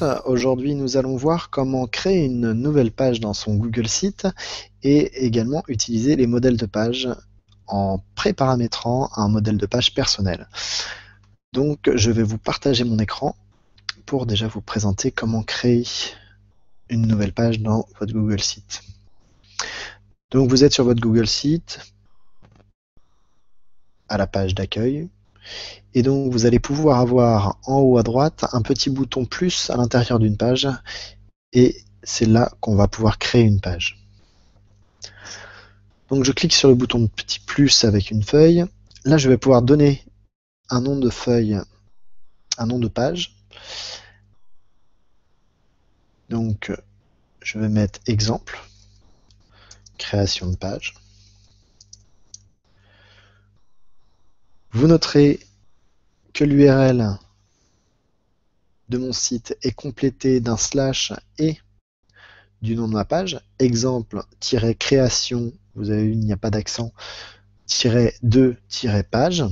tous, aujourd'hui nous allons voir comment créer une nouvelle page dans son Google Site et également utiliser les modèles de page en pré-paramétrant un modèle de page personnel. Donc je vais vous partager mon écran pour déjà vous présenter comment créer une nouvelle page dans votre Google Site. Donc vous êtes sur votre Google Site, à la page d'accueil, et donc vous allez pouvoir avoir en haut à droite un petit bouton plus à l'intérieur d'une page, et c'est là qu'on va pouvoir créer une page. Donc je clique sur le bouton de petit plus avec une feuille. Là je vais pouvoir donner un nom de feuille, un nom de page. Donc je vais mettre exemple, création de page. Vous noterez que l'URL de mon site est complété d'un slash et du nom de ma page, exemple-création, vous avez vu, il n'y a pas d'accent, -de-page,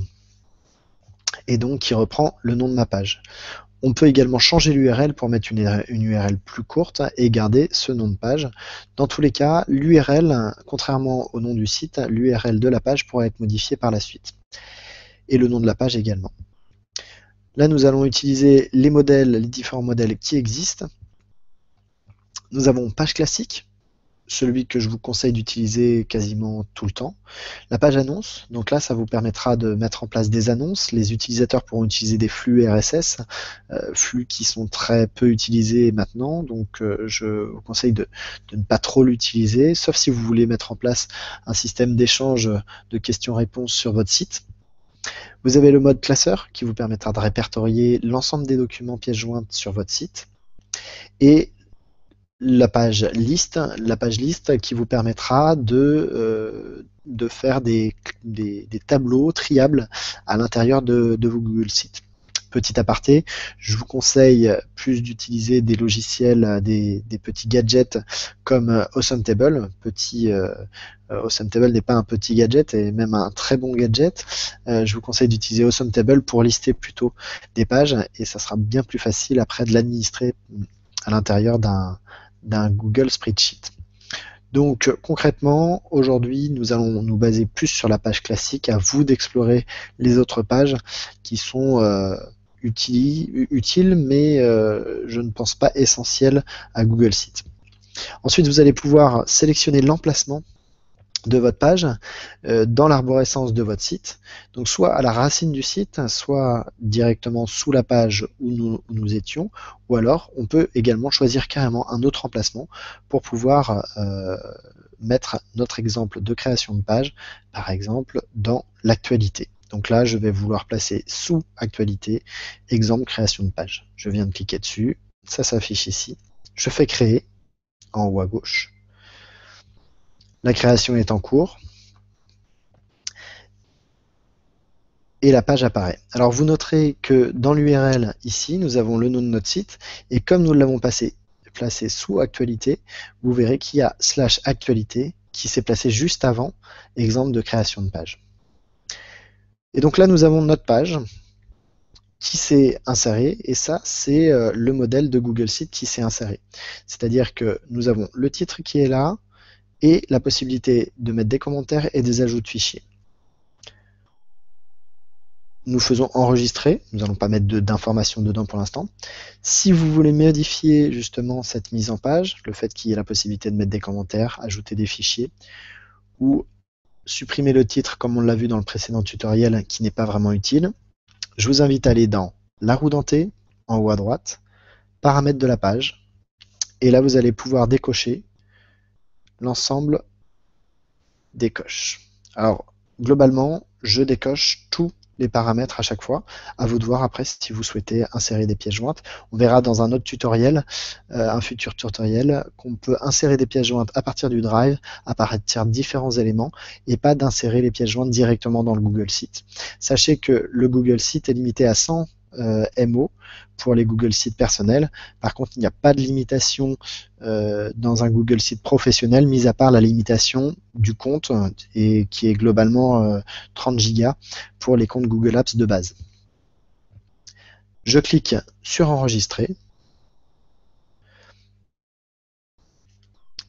et donc qui reprend le nom de ma page. On peut également changer l'URL pour mettre une URL plus courte et garder ce nom de page. Dans tous les cas, l'URL, contrairement au nom du site, l'URL de la page pourra être modifiée par la suite. Et le nom de la page également. Là, nous allons utiliser les modèles, les différents modèles qui existent. Nous avons page classique, celui que je vous conseille d'utiliser quasiment tout le temps. La page annonce, donc là ça vous permettra de mettre en place des annonces. Les utilisateurs pourront utiliser des flux RSS, flux qui sont très peu utilisés maintenant, donc je vous conseille de ne pas trop l'utiliser, sauf si vous voulez mettre en place un système d'échange de questions-réponses sur votre site. Vous avez le mode classeur qui vous permettra de répertorier l'ensemble des documents pièces jointes sur votre site. Et la page liste qui vous permettra de faire des tableaux triables à l'intérieur de vos Google Sites. Petit aparté, je vous conseille plus d'utiliser des logiciels, des petits gadgets comme AwesomeTable. AwesomeTable n'est pas un petit gadget, et même un très bon gadget. Je vous conseille d'utiliser AwesomeTable pour lister plutôt des pages, et ça sera bien plus facile après de l'administrer à l'intérieur d'un Google Spreadsheet. Donc concrètement, aujourd'hui, nous allons nous baser plus sur la page classique, à vous d'explorer les autres pages qui sont utiles, mais je ne pense pas essentielles à Google Sites. Ensuite, vous allez pouvoir sélectionner l'emplacement de votre page dans l'arborescence de votre site, donc soit à la racine du site, soit directement sous la page où nous étions, ou alors on peut également choisir carrément un autre emplacement pour pouvoir mettre notre exemple de création de page, par exemple dans l'actualité. Donc là, je vais vouloir placer sous actualité, exemple création de page. Je viens de cliquer dessus, ça s'affiche ici. Je fais créer en haut à gauche. La création est en cours. Et la page apparaît. Alors vous noterez que dans l'URL ici, nous avons le nom de notre site, et comme nous l'avons placé sous actualité, vous verrez qu'il y a /actualité qui s'est placé juste avant exemple de création de page. Et donc là, nous avons notre page qui s'est insérée, et ça, c'est le modèle de Google Sites qui s'est inséré. C'est-à-dire que nous avons le titre qui est là, et la possibilité de mettre des commentaires et des ajouts de fichiers. Nous faisons enregistrer, nous n'allons pas mettre d'informations dedans pour l'instant. Si vous voulez modifier justement cette mise en page, le fait qu'il y ait la possibilité de mettre des commentaires, ajouter des fichiers, ou supprimer le titre comme on l'a vu dans le précédent tutoriel qui n'est pas vraiment utile, je vous invite à aller dans la roue dentée, en haut à droite, paramètres de la page, et là vous allez pouvoir décocher l'ensemble des coches. Alors globalement, je décoche tous les paramètres à chaque fois. À vous de voir après si vous souhaitez insérer des pièces jointes. On verra dans un autre tutoriel, un futur tutoriel, qu'on peut insérer des pièces jointes à partir du Drive, à partir de différents éléments, et pas d'insérer les pièces jointes directement dans le Google Site. Sachez que le Google Site est limité à 100 MO pour les Google Sites personnels. Par contre, il n'y a pas de limitation dans un Google Site professionnel, mis à part la limitation du compte, et qui est globalement 30 Go pour les comptes Google Apps de base. Je clique sur enregistrer.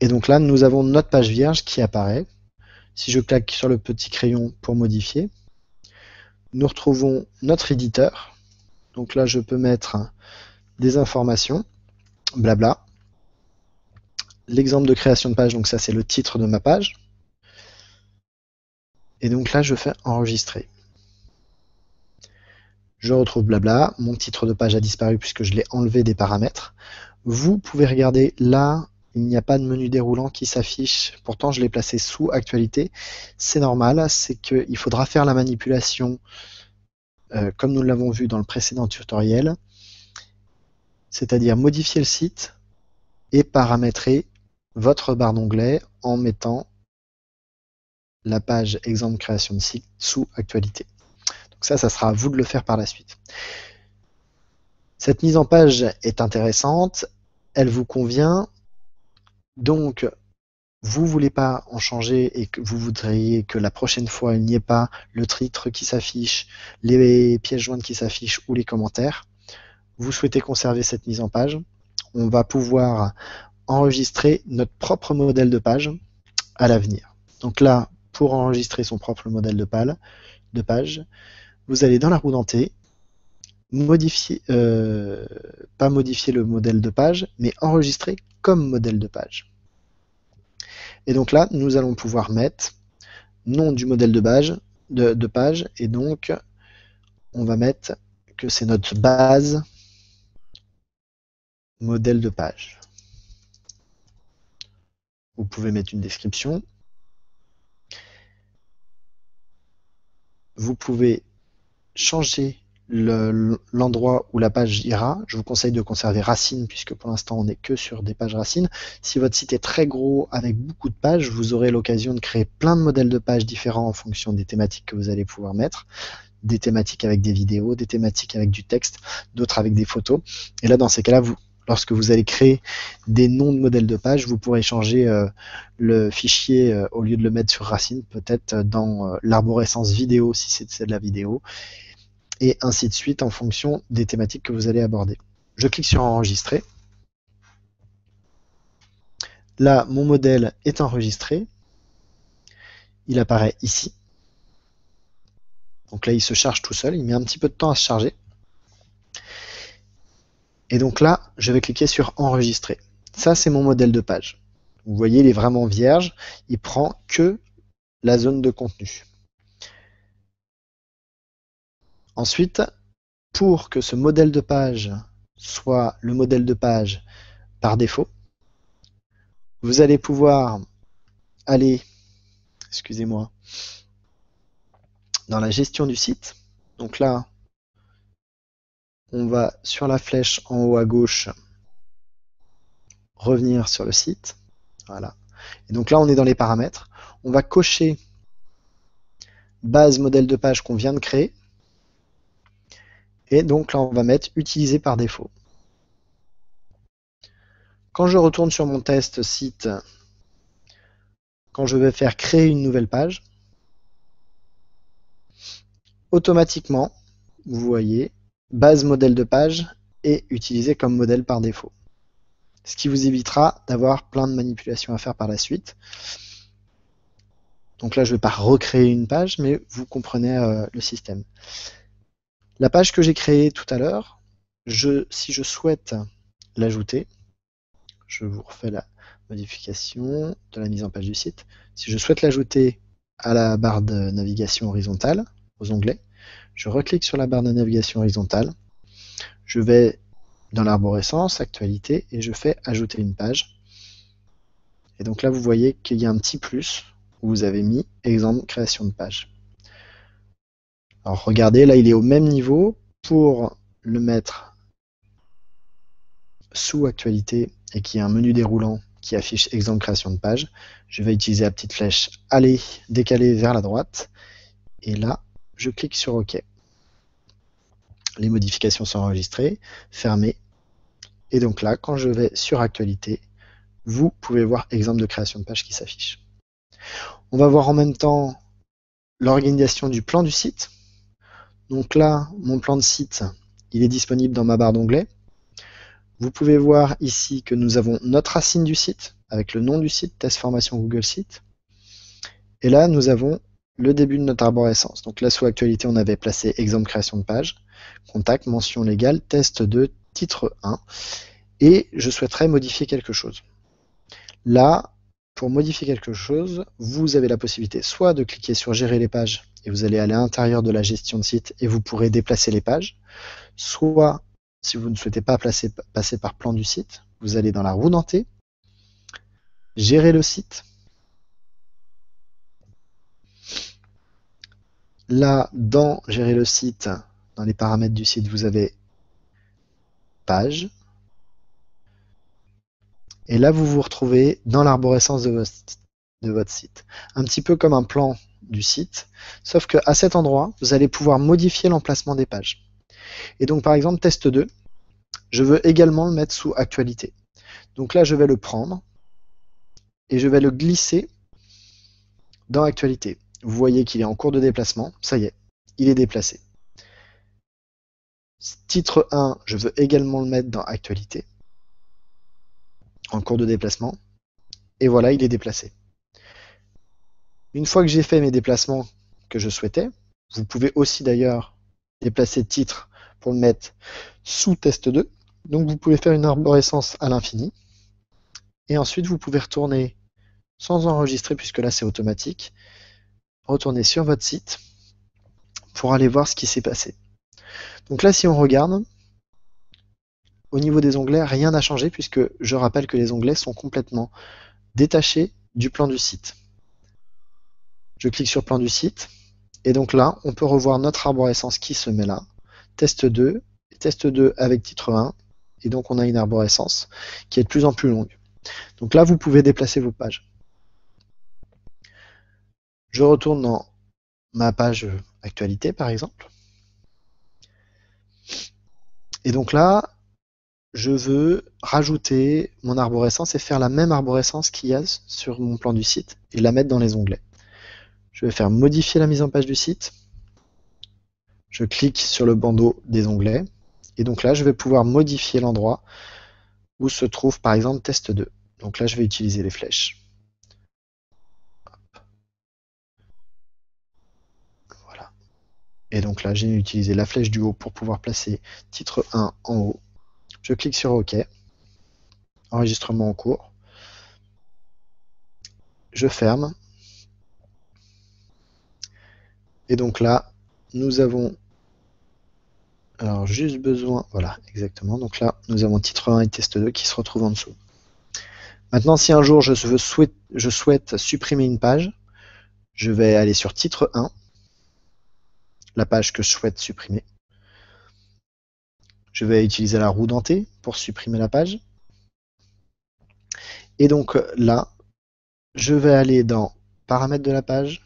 Et donc là, nous avons notre page vierge qui apparaît. Si je claque sur le petit crayon pour modifier, nous retrouvons notre éditeur. Donc là, je peux mettre des informations, blabla. L'exemple de création de page, donc ça c'est le titre de ma page. Et donc là, je fais enregistrer. Je retrouve blabla, mon titre de page a disparu puisque je l'ai enlevé des paramètres. Vous pouvez regarder là, il n'y a pas de menu déroulant qui s'affiche. Pourtant, je l'ai placé sous actualité. C'est normal, c'est qu'il faudra faire la manipulation comme nous l'avons vu dans le précédent tutoriel, c'est-à-dire modifier le site et paramétrer votre barre d'onglet en mettant la page exemple création de site sous actualité. Donc ça sera à vous de le faire par la suite. Cette mise en page est intéressante, elle vous convient, donc vous ne voulez pas en changer et que vous voudriez que la prochaine fois il n'y ait pas le titre qui s'affiche, les pièces jointes qui s'affichent ou les commentaires. Vous souhaitez conserver cette mise en page, on va pouvoir enregistrer notre propre modèle de page à l'avenir. Donc là, pour enregistrer son propre modèle de page, vous allez dans la roue dentée, modifier, pas modifier le modèle de page, mais enregistrer comme modèle de page. Et donc là, nous allons pouvoir mettre nom du modèle de page, et donc on va mettre que c'est notre base modèle de page. Vous pouvez mettre une description. Vous pouvez changer l'endroit où la page ira. Je vous conseille de conserver racine puisque pour l'instant on n'est que sur des pages racines. Si votre site est très gros avec beaucoup de pages, vous aurez l'occasion de créer plein de modèles de pages différents en fonction des thématiques que vous allez pouvoir mettre. Des thématiques avec des vidéos, des thématiques avec du texte, d'autres avec des photos. Et là, dans ces cas-là, lorsque vous allez créer des noms de modèles de pages, vous pourrez changer le fichier, au lieu de le mettre sur racine, peut-être dans l'arborescence vidéo si c'est de la vidéo, et ainsi de suite en fonction des thématiques que vous allez aborder. Je clique sur enregistrer. Là, mon modèle est enregistré. Il apparaît ici. Donc là, il se charge tout seul. Il met un petit peu de temps à se charger. Et donc là, je vais cliquer sur enregistrer. Ça, c'est mon modèle de page. Vous voyez, il est vraiment vierge. Il prend que la zone de contenu. Ensuite, pour que ce modèle de page soit le modèle de page par défaut, vous allez pouvoir aller, excusez-moi, dans la gestion du site. Donc là, on va sur la flèche en haut à gauche, revenir sur le site. Voilà. Et donc là, on est dans les paramètres. On va cocher base modèle de page qu'on vient de créer. Et donc là, on va mettre utiliser par défaut. Quand je retourne sur mon test site, quand je vais faire créer une nouvelle page, automatiquement, vous voyez, base modèle de page est utilisé comme modèle par défaut. Ce qui vous évitera d'avoir plein de manipulations à faire par la suite. Donc là, je ne vais pas recréer une page, mais vous comprenez le système. La page que j'ai créée tout à l'heure, si je souhaite l'ajouter, je vous refais la modification de la mise en page du site. Si je souhaite l'ajouter à la barre de navigation horizontale, aux onglets, je reclique sur la barre de navigation horizontale, je vais dans l'arborescence, actualité, et je fais ajouter une page. Et donc là, vous voyez qu'il y a un petit plus où vous avez mis exemple création de page. Alors regardez, là il est au même niveau. Pour le mettre sous actualité et qu'il y ait un menu déroulant qui affiche exemple création de page, je vais utiliser la petite flèche aller décaler vers la droite et là je clique sur OK. Les modifications sont enregistrées, fermées, et donc là quand je vais sur actualité, vous pouvez voir exemple de création de page qui s'affiche. On va voir en même temps l'organisation du plan du site. Donc là, mon plan de site, il est disponible dans ma barre d'onglets. Vous pouvez voir ici que nous avons notre racine du site avec le nom du site, test formation Google Site. Et là, nous avons le début de notre arborescence. Donc là, sous actualité, on avait placé exemple création de page, contact, mention légale, test 2, titre 1. Et je souhaiterais modifier quelque chose. Là, pour modifier quelque chose, vous avez la possibilité soit de cliquer sur gérer les pages et vous allez aller à l'intérieur de la gestion de site et vous pourrez déplacer les pages. Soit, si vous ne souhaitez pas passer par plan du site, vous allez dans la roue dentée, gérer le site. Là, dans gérer le site, dans les paramètres du site, vous avez page. Et là, vous vous retrouvez dans l'arborescence de votre site. Un petit peu comme un plan du site, sauf qu'à cet endroit, vous allez pouvoir modifier l'emplacement des pages. Et donc, par exemple, test 2, je veux également le mettre sous actualité. Donc là, je vais le prendre et je vais le glisser dans actualité. Vous voyez qu'il est en cours de déplacement. Ça y est, il est déplacé. Titre 1, je veux également le mettre dans actualité, en cours de déplacement. Et voilà, il est déplacé. Une fois que j'ai fait mes déplacements que je souhaitais, vous pouvez aussi d'ailleurs déplacer titre pour le mettre sous test 2. Donc vous pouvez faire une arborescence à l'infini. Et ensuite, vous pouvez retourner sans enregistrer, puisque là c'est automatique, retourner sur votre site pour aller voir ce qui s'est passé. Donc là, si on regarde, au niveau des onglets, rien n'a changé, puisque je rappelle que les onglets sont complètement détachés du plan du site. Je clique sur plan du site, et donc là, on peut revoir notre arborescence qui se met là, test 2, test 2 avec titre 1, et donc on a une arborescence qui est de plus en plus longue. Donc là, vous pouvez déplacer vos pages. Je retourne dans ma page actualité, par exemple. Et donc là, je veux rajouter mon arborescence et faire la même arborescence qu'il y a sur mon plan du site et la mettre dans les onglets. Je vais faire modifier la mise en page du site. Je clique sur le bandeau des onglets. Et donc là, je vais pouvoir modifier l'endroit où se trouve par exemple test 2. Donc là, je vais utiliser les flèches. Voilà. Et donc là, j'ai utilisé la flèche du haut pour pouvoir placer titre 1 en haut. Je clique sur OK. Enregistrement en cours. Je ferme. Et donc là, nous avons alors juste besoin, voilà, exactement. Donc là, nous avons titre 1 et test 2 qui se retrouvent en dessous. Maintenant, si un jour je souhaite supprimer une page, je vais aller sur titre 1, la page que je souhaite supprimer. Je vais utiliser la roue dentée pour supprimer la page. Et donc là, je vais aller dans paramètres de la page.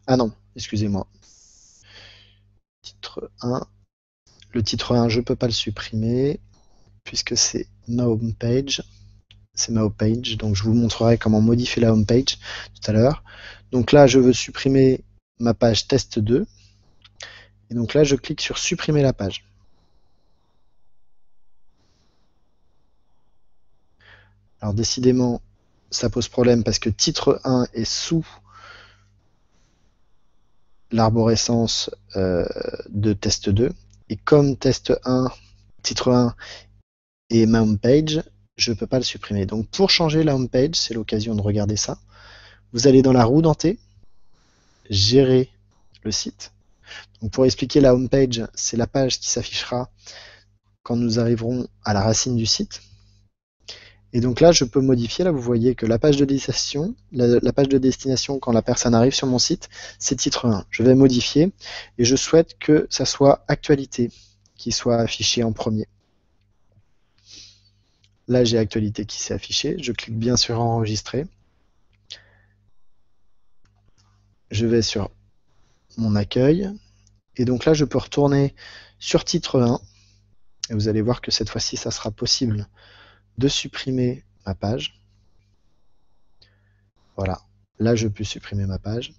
Ah non, excusez-moi. Titre 1. Le titre 1, je ne peux pas le supprimer puisque c'est ma home page. C'est ma home page, donc je vous montrerai comment modifier la home page tout à l'heure. Donc là, je veux supprimer ma page test 2. Et donc là, je clique sur supprimer la page. Alors décidément, ça pose problème parce que titre 1 est sous l'arborescence de test 2. Et comme test 1, titre 1 est ma home page, je ne peux pas le supprimer. Donc pour changer la home page, c'est l'occasion de regarder ça. Vous allez dans la roue dentée, gérer le site. Donc pour expliquer la home page, c'est la page qui s'affichera quand nous arriverons à la racine du site. Et donc là, je peux modifier. Là, vous voyez que la page de destination, la page de destination quand la personne arrive sur mon site, c'est titre 1. Je vais modifier et je souhaite que ça soit actualité qui soit affichée en premier. Là, j'ai actualité qui s'est affichée. Je clique bien sur enregistrer. Je vais sur mon accueil. Et donc là, je peux retourner sur titre 1. Et vous allez voir que cette fois-ci, ça sera possible de supprimer ma page. Voilà. Là, je peux supprimer ma page.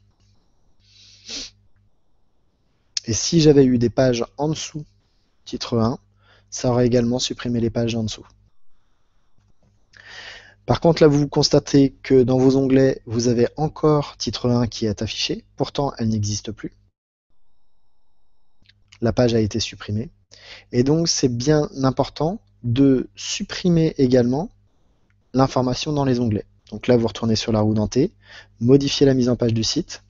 Et si j'avais eu des pages en dessous, titre 1, ça aurait également supprimé les pages en dessous. Par contre, là, vous constatez que dans vos onglets, vous avez encore titre 1 qui est affiché. Pourtant, elle n'existe plus. La page a été supprimée. Et donc, c'est bien important de supprimer également l'information dans les onglets. Donc là, vous retournez sur la roue dentée, modifiez la mise en page du site,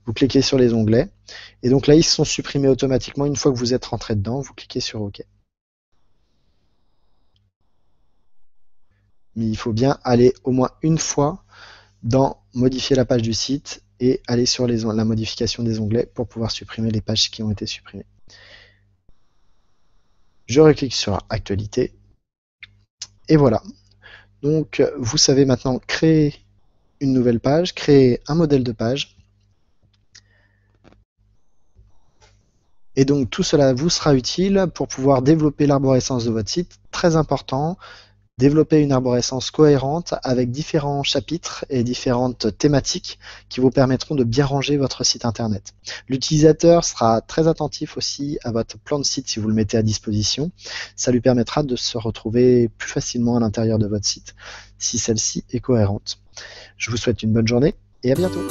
vous cliquez sur les onglets, et donc là, ils sont supprimés automatiquement. Une fois que vous êtes rentré dedans, vous cliquez sur OK. Mais il faut bien aller au moins une fois dans modifier la page du site et aller sur la modification des onglets pour pouvoir supprimer les pages qui ont été supprimées. Je reclique sur Actualité, et voilà. Donc, vous savez maintenant créer une nouvelle page, créer un modèle de page. Et donc tout cela vous sera utile pour pouvoir développer l'arborescence de votre site. Très important, développer une arborescence cohérente avec différents chapitres et différentes thématiques qui vous permettront de bien ranger votre site internet. L'utilisateur sera très attentif aussi à votre plan de site si vous le mettez à disposition. Ça lui permettra de se retrouver plus facilement à l'intérieur de votre site si celle-ci est cohérente. Je vous souhaite une bonne journée et à bientôt.